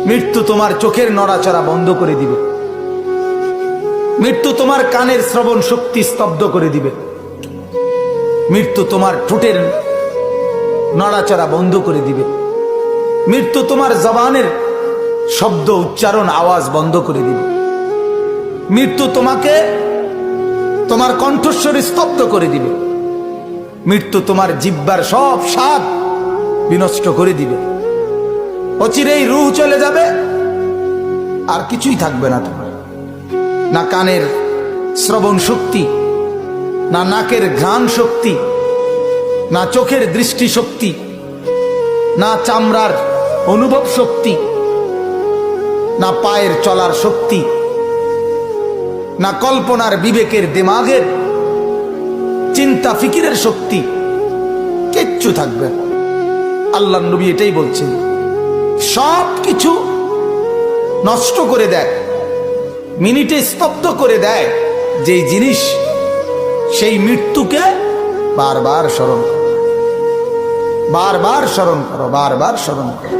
মৃত্যু তোমার চোখের নড়াচড়া বন্ধ করে দিবে। মৃত্যু তোমার কানের শ্রবণ শক্তি স্তব্ধ করে দিবে। মৃত্যু তোমার ঠোঁটের নড়াচড়া বন্ধ করে দিবে। মৃত্যু তোমার জবানের শব্দ উচ্চারণ আওয়াজ বন্ধ করে দিবে। মৃত্যু তোমাকে তোমার কণ্ঠস্বর স্তব্ধ করে দিবে। মৃত্যু তোমার জিহ্বার সব স্বাদ বিনষ্ট করে দিবে। অচিরেই রূহ চলে যাবে, আর কিছুই থাকবে না তোমার। না কানের শ্রবণ শক্তি, না নাকের ঘ্রাণ শক্তি, না চোখের দৃষ্টি শক্তি, না চামড়ার অনুভব শক্তি, না পায়ের চলার শক্তি, না কল্পনার বিবেকের দিমাগের চিন্তা ফিকিরের শক্তি, কিচ্ছু থাকবে না। আল্লাহর নবী এটাই বলছেন, সব কিছু নষ্ট করে দেয়, মিনিটে স্তব্ধ করে দেয় যেই জিনিস, সেই মৃত্যুকে বারবার স্মরণ করো, বারবার স্মরণ করো, বারবার স্মরণ করো।